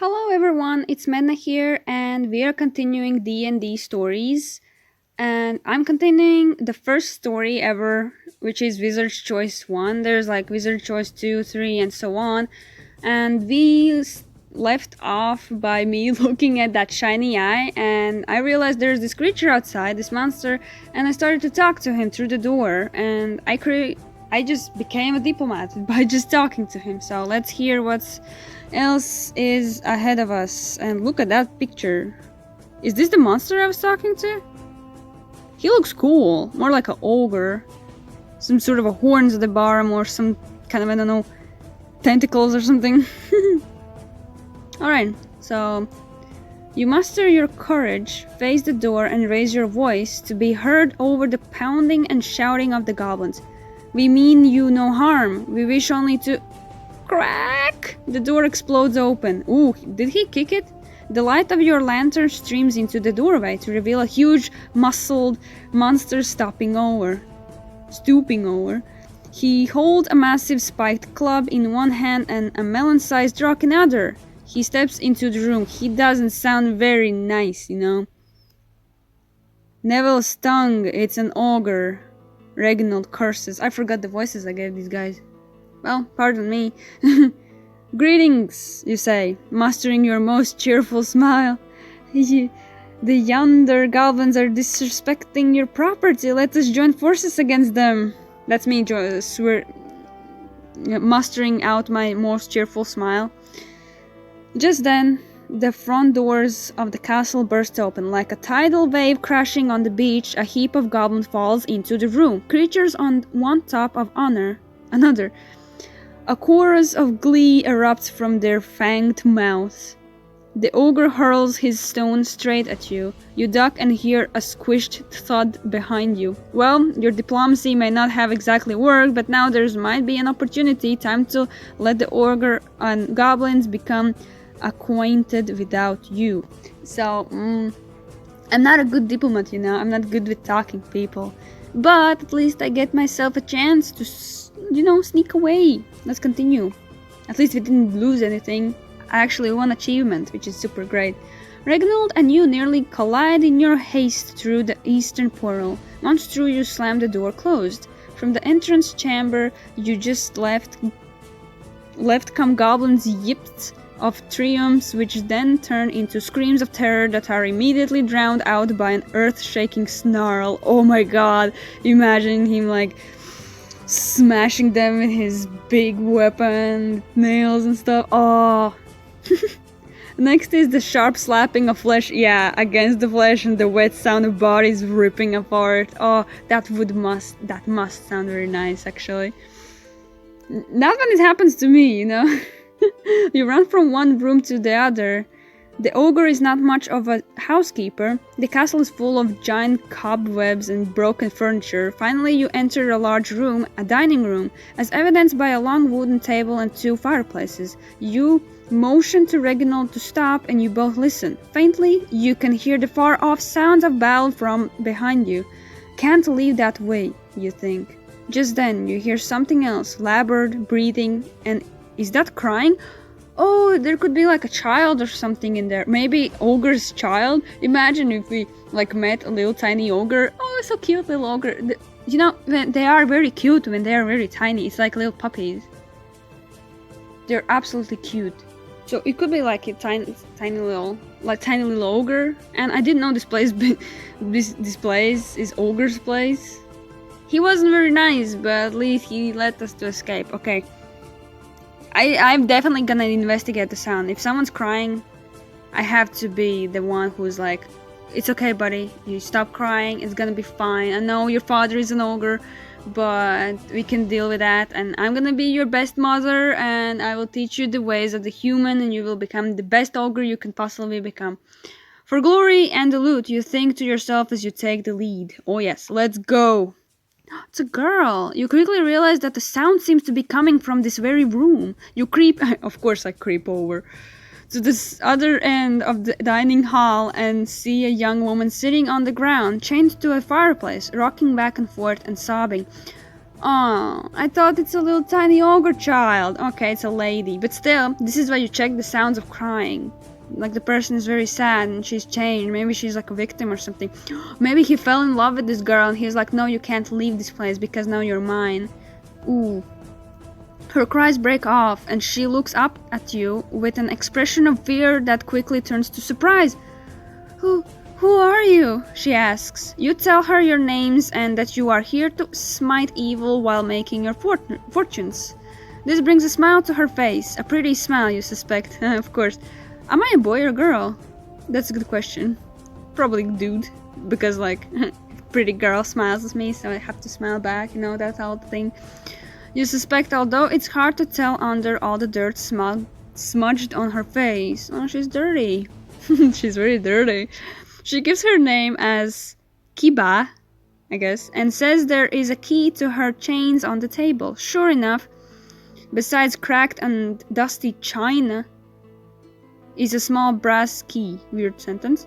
Hello everyone, it's Medne here and we are continuing D&D stories and I'm continuing the first story ever, which is Wizard's Choice 1. There's like Wizard Choice 2, 3 and so on. And left off by me looking at that shiny eye and I realized there's this creature outside, this monster, and I started to talk to him through the door and I just became a diplomat by just talking to him. So let's hear what's else is ahead of us. And look at that picture. Is this the monster I was talking to? He looks cool, more like an ogre. Some sort of a horns at the bottom or some kind of, I don't know, tentacles or something. Alright, so you muster your courage, face the door and raise your voice to be heard over the pounding and shouting of the goblins. We mean you no harm, we wish only to... Crack! The door explodes open. Ooh, did he kick it? The light of your lantern streams into the doorway to reveal a huge, muscled monster stooping over. He holds a massive spiked club in one hand and a melon-sized rock in the other. He steps into the room. He doesn't sound very nice, you know. Neville's tongue, it's an ogre. Reginald curses. I forgot the voices I gave these guys. Well, pardon me. Greetings, you say, mustering your most cheerful smile. The yonder goblins are disrespecting your property. Let us join forces against them. That's me mustering out my most cheerful smile. Just then, the front doors of the castle burst open. Like a tidal wave crashing on the beach, a heap of goblins falls into the room. Creatures on one top of another. A chorus of glee erupts from their fanged mouths. The ogre hurls his stone straight at you. You duck and hear a squished thud behind you. Well, your diplomacy may not have exactly worked, but now there might be an opportunity. Time to let the ogre and goblins become acquainted without you. So, I'm not a good diplomat, you know. I'm not good with talking people. But at least I get myself a chance to, sneak away. Let's continue. At least we didn't lose anything. I actually won achievement, which is super great. Reginald and you nearly collide in your haste through the eastern portal. Once through, you slam the door closed. From the entrance chamber you just left come goblins' yips of triumphs, which then turn into screams of terror that are immediately drowned out by an earth-shaking snarl. Oh my god, imagine him like smashing them with his big weapon, nails and stuff. Oh. Next is the sharp slapping of flesh, against the flesh, and the wet sound of bodies ripping apart. Oh, that must sound very nice, actually. Not when it happens to me, you know. You run from one room to the other. The ogre is not much of a housekeeper. The castle is full of giant cobwebs and broken furniture. Finally, you enter a large room, a dining room, as evidenced by a long wooden table and two fireplaces. You motion to Reginald to stop and you both listen. Faintly, you can hear the far-off sounds of battle from behind you. Can't leave that way, you think. Just then, you hear something else, labored, breathing, and is that crying? Oh, there could be like a child or something in there. Maybe ogre's child? Imagine if we like met a little tiny ogre. Oh, so cute little ogre. You know, they are very cute when they are very tiny. It's like little puppies. They're absolutely cute. So it could be like a tiny little ogre. And I didn't know this place is ogre's place. He wasn't very nice, but at least he let us to escape. Okay. I'm definitely gonna investigate the sound. If someone's crying, I have to be the one who's like, it's okay, buddy. You stop crying. It's gonna be fine. I know your father is an ogre, but we can deal with that. And I'm gonna be your best mother, and I will teach you the ways of the human, and you will become the best ogre you can possibly become. For glory and the loot, you think to yourself as you take the lead. Oh yes, let's go. It's a girl. You quickly realize that the sound seems to be coming from this very room. You creep, of course I creep over, to this other end of the dining hall and see a young woman sitting on the ground, chained to a fireplace, rocking back and forth and sobbing. Oh, I thought it's a little tiny ogre child. Okay, it's a lady. But still, this is why you check the sounds of crying. Like the person is very sad and she's changed. Maybe she's like a victim or something. Maybe he fell in love with this girl and he's like, no, you can't leave this place because now you're mine. Ooh. Her cries break off and she looks up at you with an expression of fear that quickly turns to surprise. Who are you? She asks. You tell her your names and that you are here to smite evil while making your fortunes. This brings a smile to her face, a pretty smile, you suspect, of course. Am I a boy or girl? That's a good question. Probably dude, because like, pretty girl smiles at me, so I have to smile back, you know, that old thing. You suspect, although it's hard to tell under all the dirt smudged on her face. Oh, she's dirty. She's very dirty. She gives her name as Kiba, I guess, and says there is a key to her chains on the table. Sure enough, besides cracked and dusty china, is a small brass key. Weird sentence.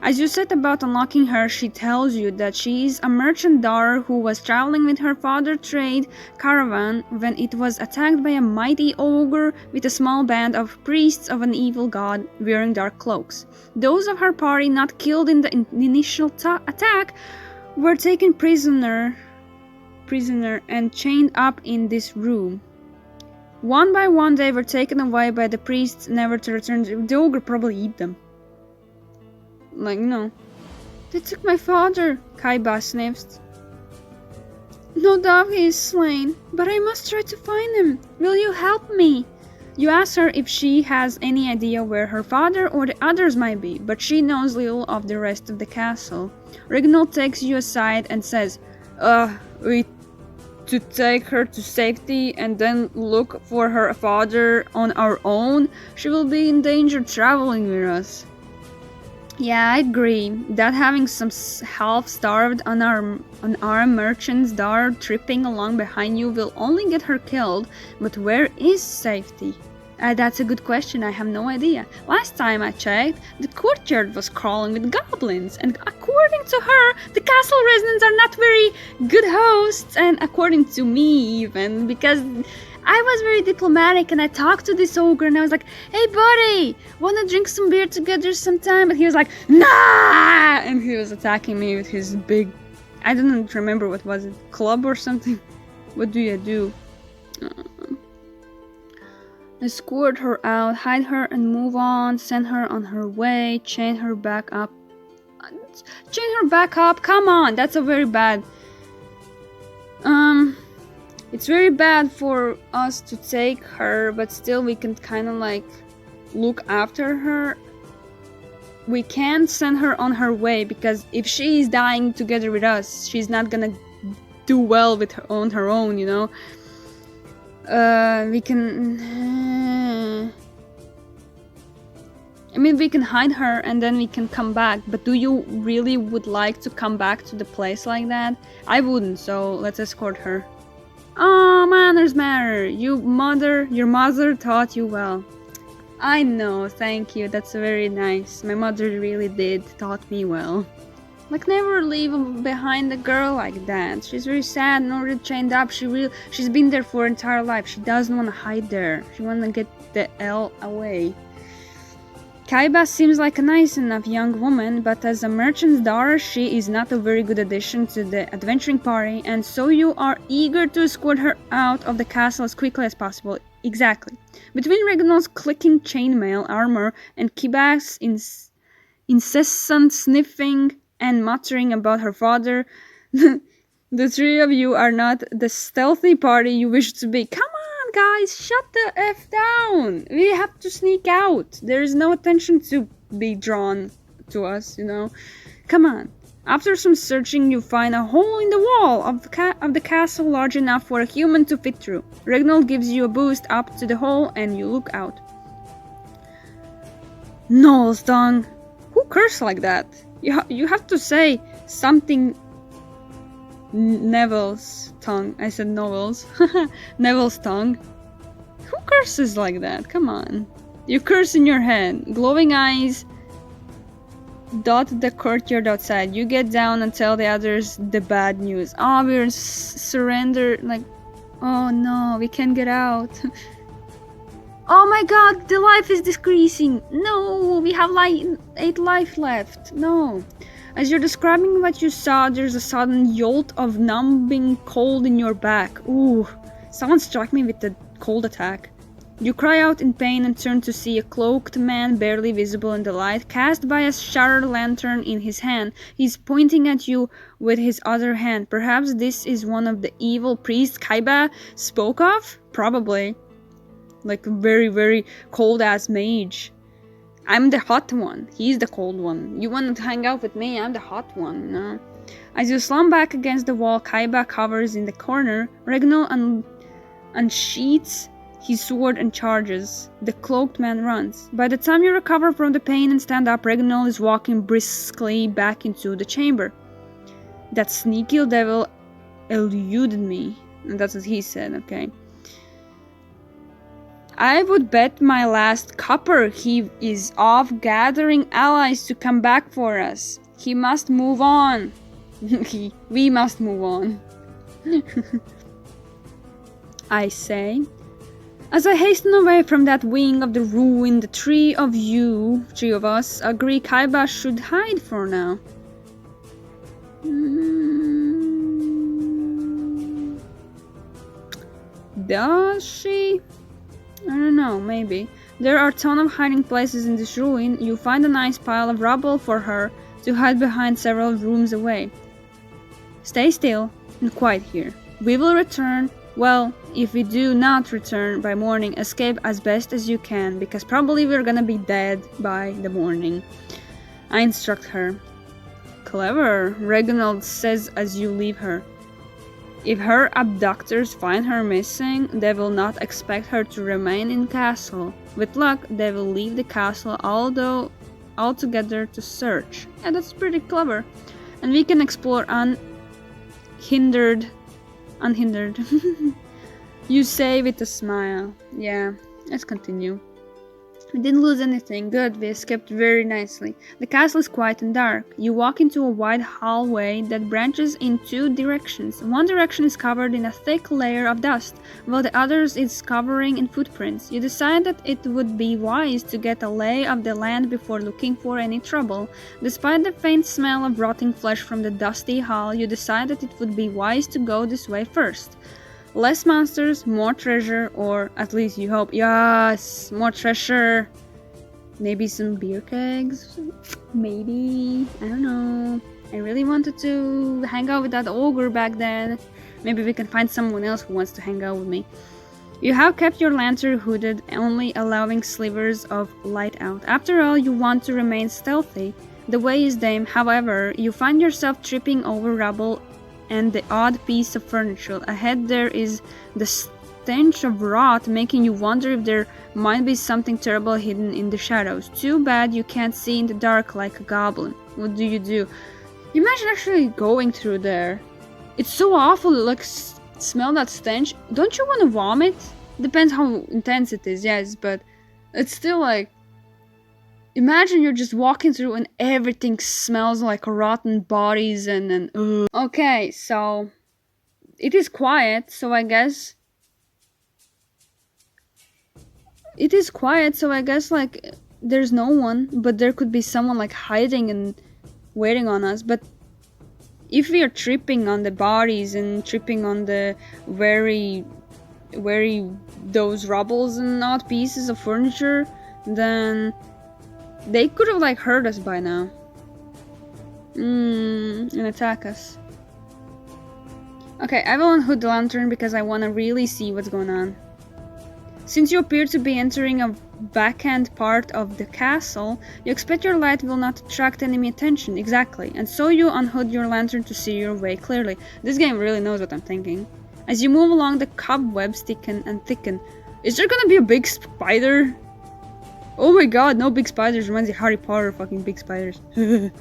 As you set about unlocking her, she tells you that she is a merchant daughter who was traveling with her father's trade caravan when it was attacked by a mighty ogre with a small band of priests of an evil god wearing dark cloaks. Those of her party not killed in the initial attack were taken prisoner and chained up in this room. One by one they were taken away by the priests, never to return. The ogre probably eat them. Like, no. They took my father, Kaiba sniffs. No doubt he is slain, but I must try to find him. Will you help me? You ask her if she has any idea where her father or the others might be, but she knows little of the rest of the castle. Reginald takes you aside and says, we to take her to safety and then look for her father on our own? She will be in danger traveling with us. Yeah, I agree. That having some half-starved, unarmed merchant's daughter tripping along behind you will only get her killed. But where is safety? That's a good question. I have no idea. Last time I checked, the courtyard was crawling with goblins, and according to her, the castle residents are not very good hosts, and according to me even, because I was very diplomatic and I talked to this ogre and I was like, hey buddy, wanna drink some beer together sometime? And he was like, nah! And he was attacking me with his big, I don't remember what was it, club or something? What do you do? Escort her out, hide her and move on, send her on her way, chain her back up. Chain her back up? Come on, that's a very bad... It's very bad for us to take her, but still we can kind of like look after her. We can't send her on her way because if she is dying together with us, she's not gonna do well with her on her own, you know. We can... I mean, we can hide her and then we can come back, but do you really would like to come back to the place like that? I wouldn't, so let's escort her. Oh, manners matter. Your mother taught you well. I know, thank you. That's very nice. My mother really did taught me well. Like, never leave behind a girl like that. She's very sad and already chained up. She's been there for her entire life. She doesn't want to hide there. She wants to get the hell away. Kaiba seems like a nice enough young woman, but as a merchant's daughter, she is not a very good addition to the adventuring party, and so you are eager to escort her out of the castle as quickly as possible. Exactly. Between Reginald's clicking chainmail armor and Kiba's incessant sniffing and muttering about her father, the three of you are not the stealthy party you wish to be. Come on, guys, shut the F down. We have to sneak out. There is no attention to be drawn to us, you know. Come on. After some searching, you find a hole in the wall of the castle large enough for a human to fit through. Reginald gives you a boost up to the hole and you look out. Noel's tongue. Who cursed like that? You have to say something. Neville's tongue. I said Noel's. Neville's tongue. Who curses like that? Come on. You curse in your head. Glowing eyes dot the courtyard outside. You get down and tell the others the bad news. Oh, we're surrendered. Like, oh no, we can't get out. Oh my god, the life is decreasing. No, we have like 8 life left. No. As you're describing what you saw, there's a sudden jolt of numbing cold in your back. Ooh, someone struck me with the cold attack. You cry out in pain and turn to see a cloaked man barely visible in the light, cast by a shattered lantern in his hand. He's pointing at you with his other hand. Perhaps this is one of the evil priests Kaiba spoke of? Probably. Like a very, very cold-ass mage. I'm the hot one. He's the cold one. You want to hang out with me? I'm the hot one, you know? As you slump back against the wall, Kaiba covers in the corner. Regnal unsheaths his sword and charges. The cloaked man runs. By the time you recover from the pain and stand up, Regnal is walking briskly back into the chamber. That sneaky devil eluded me. And that's what he said, okay. I would bet my last copper he is off gathering allies to come back for us. He must move on. We must move on. I say. As I hasten away from that wing of the ruin, the three of us, agree Kaiba should hide for now. Does she? I don't know, maybe. There are a ton of hiding places in this ruin. You find a nice pile of rubble for her to hide behind several rooms away. Stay still and quiet here. We will return. Well, if we do not return by morning, escape as best as you can, because probably we're gonna be dead by the morning. I instruct her. Clever, Reginald says as you leave her. If her abductors find her missing, they will not expect her to remain in castle. With luck, they will leave the castle altogether to search. Yeah, that's pretty clever. And we can explore unhindered. You say with a smile. Yeah, let's continue. We didn't lose anything. Good, we escaped very nicely. The castle is quiet and dark. You walk into a wide hallway that branches in 2 directions. One direction is covered in a thick layer of dust, while the other is covering in footprints. You decide that it would be wise to get a lay of the land before looking for any trouble. Despite the faint smell of rotting flesh from the dusty hall, you decide that it would be wise to go this way first. Less monsters, more treasure, or at least you hope. Yes, more treasure. Maybe some beer kegs? Maybe. I don't know. I really wanted to hang out with that ogre back then. Maybe we can find someone else who wants to hang out with me. You have kept your lantern hooded, only allowing slivers of light out. After all, you want to remain stealthy. The way is dim, however, you find yourself tripping over rubble and the odd piece of furniture. Ahead there is the stench of rot, making you wonder if there might be something terrible hidden in the shadows. Too bad you can't see in the dark like a goblin. What do? Imagine actually going through there. It's so awful, like, smell that stench. Don't you want to vomit? Depends how intense it is, yes, but it's still like... Imagine you're just walking through and everything smells like rotten bodies and ugh. Okay, so it is quiet, so I guess like there's no one, but there could be someone like hiding and waiting on us. But if we are tripping on the bodies and tripping on the very those rubbles and odd pieces of furniture, then they could have like heard us by now. And attack us. Okay, I will unhood the lantern because I want to really see what's going on. Since you appear to be entering a backhand part of the castle, you expect your light will not attract enemy attention. Exactly. And so you unhood your lantern to see your way clearly. This game really knows what I'm thinking. As you move along, the cobwebs thicken and thicken. Is there gonna be a big spider? Oh my god, no big spiders. Reminds me of Harry Potter, fucking big spiders.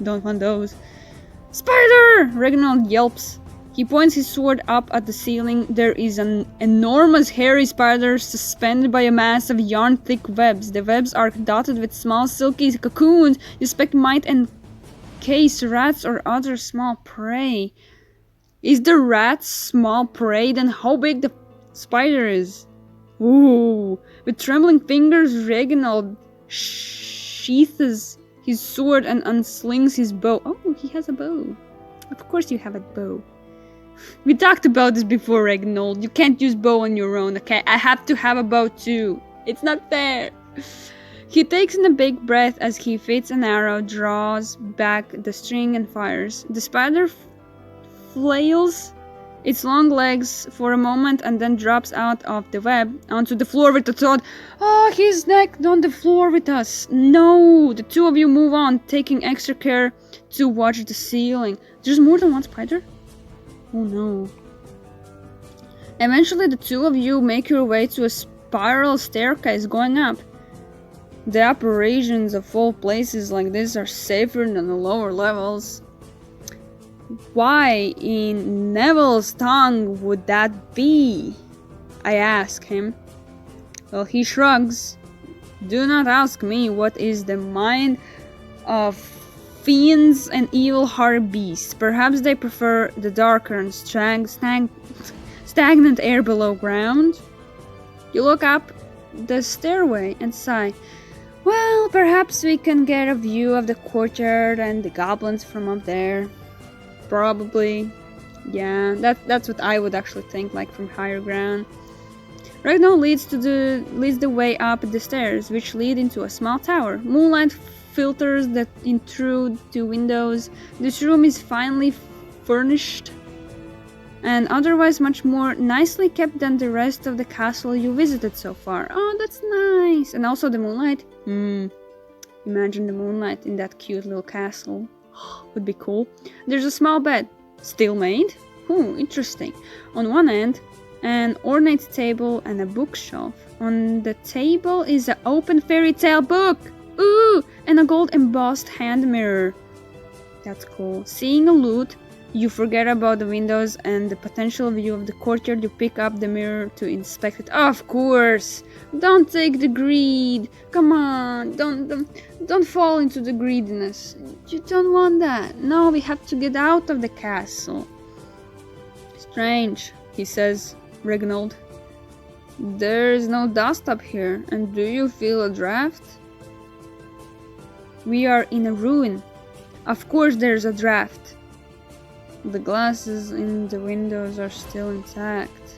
Don't want those. Spider! Reginald yelps. He points his sword up at the ceiling. There is an enormous hairy spider suspended by a mass of yarn-thick webs. The webs are dotted with small silky cocoons. You expect might and case rats or other small prey. Is the rat small prey? Then how big the spider is? Ooh. With trembling fingers, Reginald sheathes his sword and unslings his bow. Oh, he has a bow. Of course you have a bow. We talked about this before, Reginald. You can't use bow on your own, okay? I have to have a bow too. It's not fair. He takes in a big breath as he fits an arrow, draws back the string and fires. The spider flails its long legs for a moment and then drops out of the web onto the floor with a thud. Oh, he's necked on the floor with us. No, the two of you move on, taking extra care to watch the ceiling. There's more than one spider? Oh no. Eventually the two of you make your way to a spiral staircase going up. The operations of all places like this are safer than the lower levels. Why in Neville's tongue would that be? I ask him. Well, he shrugs. Do not ask me what is the mind of fiends and evil-hearted beasts. Perhaps they prefer the darker and stagnant air below ground. You look up the stairway and sigh. Well, perhaps we can get a view of the courtyard and the goblins from up there. Probably. Yeah, that's what I would actually think, like from higher ground. Ragnar leads the way up the stairs, which lead into a small tower. Moonlight filters that intrude to windows. This room is finely furnished and otherwise much more nicely kept than the rest of the castle you visited so far. Oh, that's nice. And also the moonlight. Imagine the moonlight in that cute little castle. Would be cool. There's a small bed, still made. Interesting. On one end, an ornate table and a bookshelf. On the table is an open fairy tale book. Ooh, and a gold embossed hand mirror. That's cool. Seeing a loot, you forget about the windows and the potential view of the courtyard. You pick up the mirror to inspect it. Of course! Don't take the greed! Come on! Don't fall into the greediness. You don't want that. No, we have to get out of the castle. Strange, he says, Reginald. There's no dust up here. And do you feel a draft? We are in a ruin. Of course there's a draft. The glasses in the windows are still intact,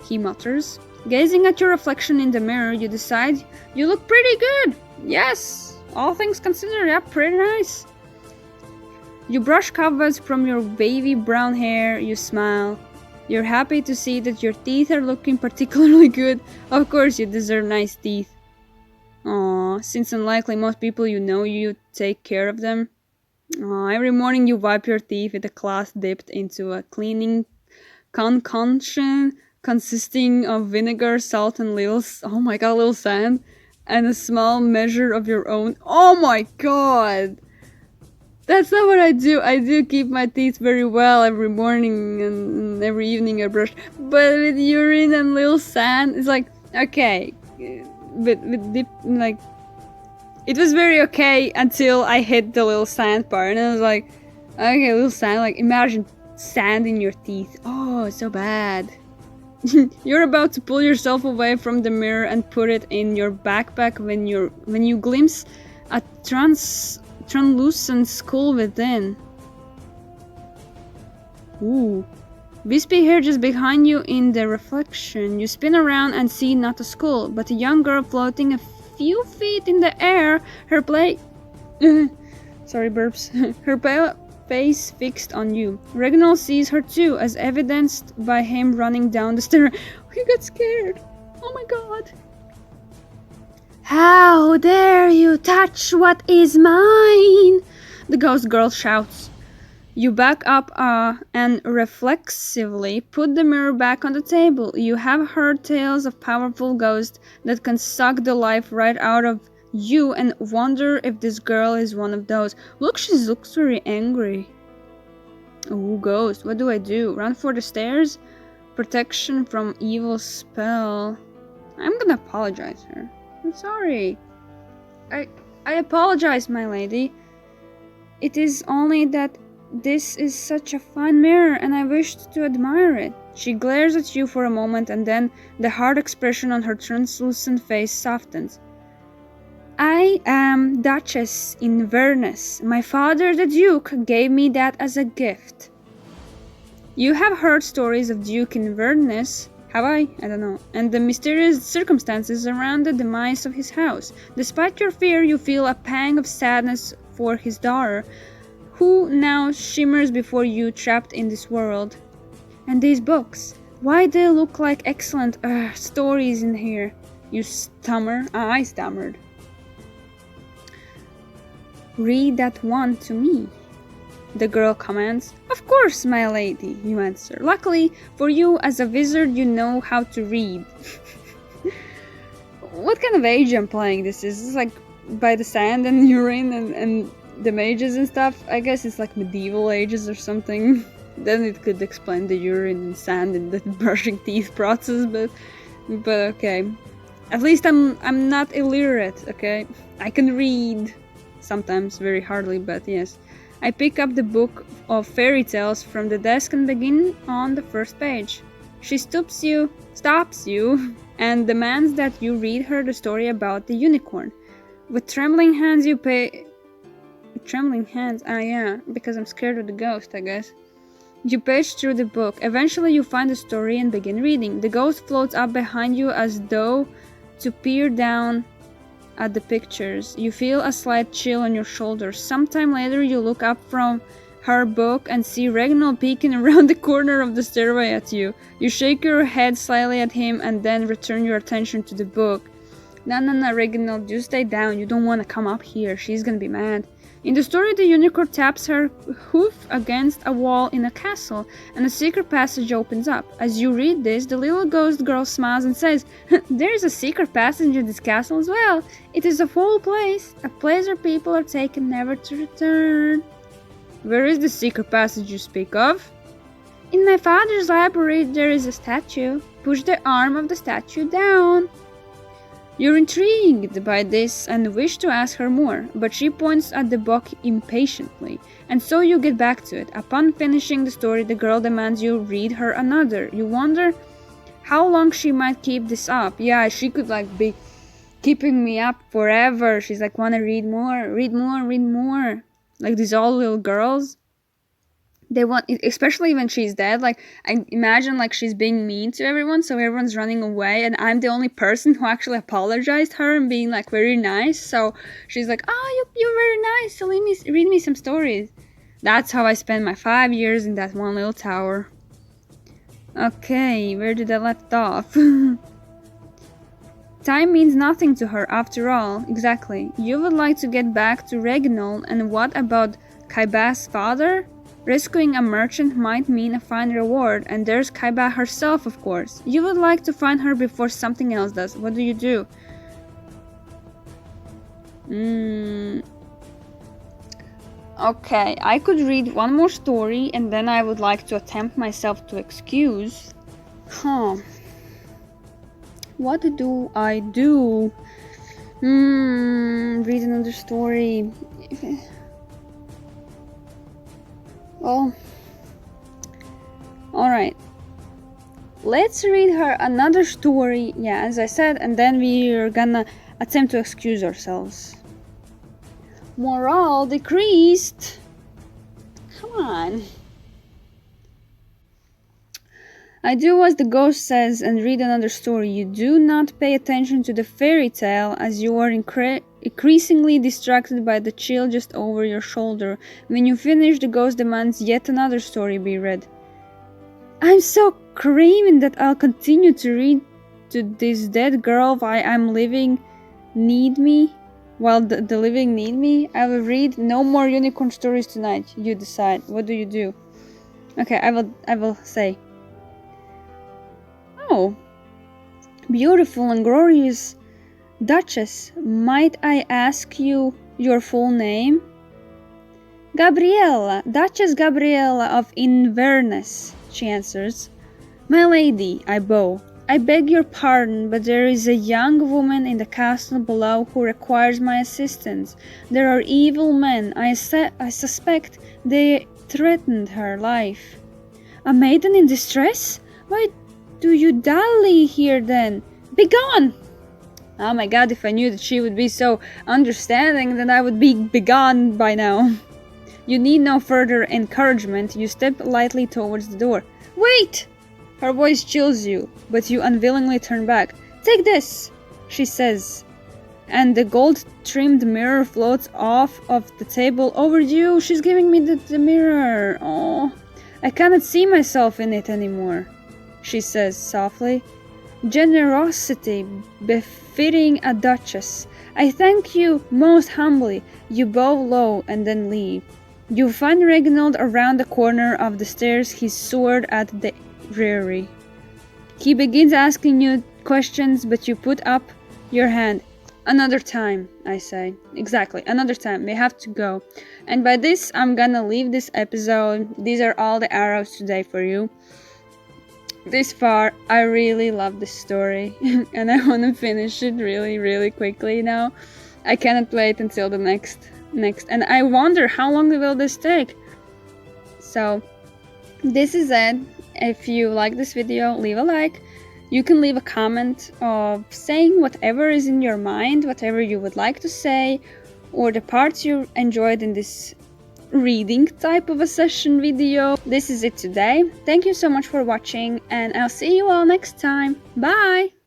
he mutters. Gazing at your reflection in the mirror, you decide you look pretty good. Yes, all things considered, yeah, pretty nice. You brush cobwebs from your wavy brown hair, you smile. You're happy to see that your teeth are looking particularly good. Of course you deserve nice teeth. Aww, since unlikely most people you take care of them. Every morning you wipe your teeth with a cloth dipped into a cleaning concoction consisting of vinegar, salt, and little sand, and a small measure of your own. Oh my god! That's not what I do. I do keep my teeth very well every morning and every evening I brush. But with urine and little sand, it's like, okay. With dip, like, it was very okay until I hit the little sand part, and I was like, okay, little sand, like, imagine sand in your teeth. Oh, so bad. You're about to pull yourself away from the mirror and put it in your backpack when you glimpse a translucent skull within. Ooh. Wispy hair just behind you in the reflection. You spin around and see not a skull, but a young girl floating a few feet in the air, her her pale face fixed on you. Reginald sees her too, as evidenced by him running down the stair. He got scared. Oh my god. How dare you touch what is mine? The ghost girl shouts. You back up and reflexively put the mirror back on the table. You have heard tales of powerful ghosts that can suck the life right out of you and wonder if this girl is one of those. Look, she looks very angry. Ooh, ghost, what do I do? Run for the stairs? Protection from evil spell. I'm gonna apologize her. I'm sorry. I apologize, my lady. It is only that this is such a fine mirror, and I wished to admire it. She glares at you for a moment, and then the hard expression on her translucent face softens. I am Duchess Inverness. My father, the Duke, gave me that as a gift. You have heard stories of Duke Inverness, have I? I don't know. And the mysterious circumstances around the demise of his house. Despite your fear, you feel a pang of sadness for his daughter, who now shimmers before you trapped in this world. And these books, why they look like excellent stories in here? You stammer. I stammered. Read that one to me, the girl commands. Of course, my lady, you answer. Luckily for you, as a wizard, you know how to read. What kind of age I'm playing this is? It's like by the sand and urine and the mages and stuff. I guess it's like medieval ages or something. Then it could explain the urine and sand and the brushing teeth process, but okay. At least I'm not illiterate, okay? I can read. Sometimes very hardly, but yes. I pick up the book of fairy tales from the desk and begin on the first page. She stops you, and demands that you read her the story about the unicorn. With trembling hands you pay... Trembling hands? Ah yeah, because I'm scared of the ghost, I guess. You page through the book. Eventually you find the story and begin reading. The ghost floats up behind you as though to peer down at the pictures. You feel a slight chill on your shoulders. Sometime later you look up from her book and see Reginald peeking around the corner of the stairway at you. You shake your head slightly at him and then return your attention to the book. No, Reginald, you stay down. You don't want to come up here. She's gonna be mad. In the story, the unicorn taps her hoof against a wall in a castle, and a secret passage opens up. As you read this, the little ghost girl smiles and says, "There is a secret passage in this castle as well. It is a whole place, a place where people are taken never to return." Where is the secret passage you speak of? In my father's library there is a statue. Push the arm of the statue down. You're intrigued by this and wish to ask her more, but she points at the book impatiently, and so you get back to it. Upon finishing the story, the girl demands you read her another. You wonder how long she might keep this up. Yeah, she could be keeping me up forever. She's like, wanna read more, read more, read more. Like these old little girls. They want, especially when she's dead, I imagine she's being mean to everyone, so everyone's running away, and I'm the only person who actually apologized her and being very nice, so she's like, oh, you're very nice, so read me some stories. That's how I spent my 5 years in that one little tower. Okay, where did I left off? Time means nothing to her, after all. Exactly. You would like to get back to Reginald, and what about Kaiba's father? Rescuing a merchant might mean a fine reward, and there's Kaiba herself, of course. You would like to find her before something else does. What do you do? Okay, I could read one more story, and then I would like to attempt myself to excuse. What do I do? Read another story. Well, alright. Let's read her another story, yeah, as I said, and then we're gonna attempt to excuse ourselves. Morale decreased. Come on. I do as the ghost says and read another story. You do not pay attention to the fairy tale as you are increasingly distracted by the chill just over your shoulder. When you finish, the ghost demands yet another story be read. I'm so craven that I'll continue to read to this dead girl while I'm living need me. While the living need me. I will read no more unicorn stories tonight. You decide. What do you do? Okay, I will say. Oh, beautiful and glorious Duchess, might I ask you your full name? Gabriella, Duchess Gabriella of Inverness, she answers. My lady, I bow. I beg your pardon, but there is a young woman in the castle below who requires my assistance. There are evil men. I suspect they threatened her life." "A maiden in distress? Why do you dally here then? Begone!" Oh my god, if I knew that she would be so understanding, then I would be begone by now. You need no further encouragement. You step lightly towards the door. "Wait!" Her voice chills you, but you unwillingly turn back. "Take this," she says, and the gold-trimmed mirror floats off of the table over you. She's giving me the mirror. Oh, I cannot see myself in it anymore, she says softly. "Generosity befitting a duchess. I thank you most humbly." You bow low and then leave. You find Reginald around the corner of the stairs, his sword at the reverie. He begins asking you questions, but you put up your hand. "Another time," I say. Exactly, another time. We have to go. And by this, I'm gonna leave this episode. These are all the arrows today for you. This far, I really love this story, and I want to finish it really, really quickly now. I cannot wait until the next, and I wonder how long will this take. So, this is it. If you like this video, leave a like. You can leave a comment of saying whatever is in your mind, whatever you would like to say, or the parts you enjoyed in this reading type of a session video. This is it today. Thank you so much for watching, and I'll see you all next time. Bye!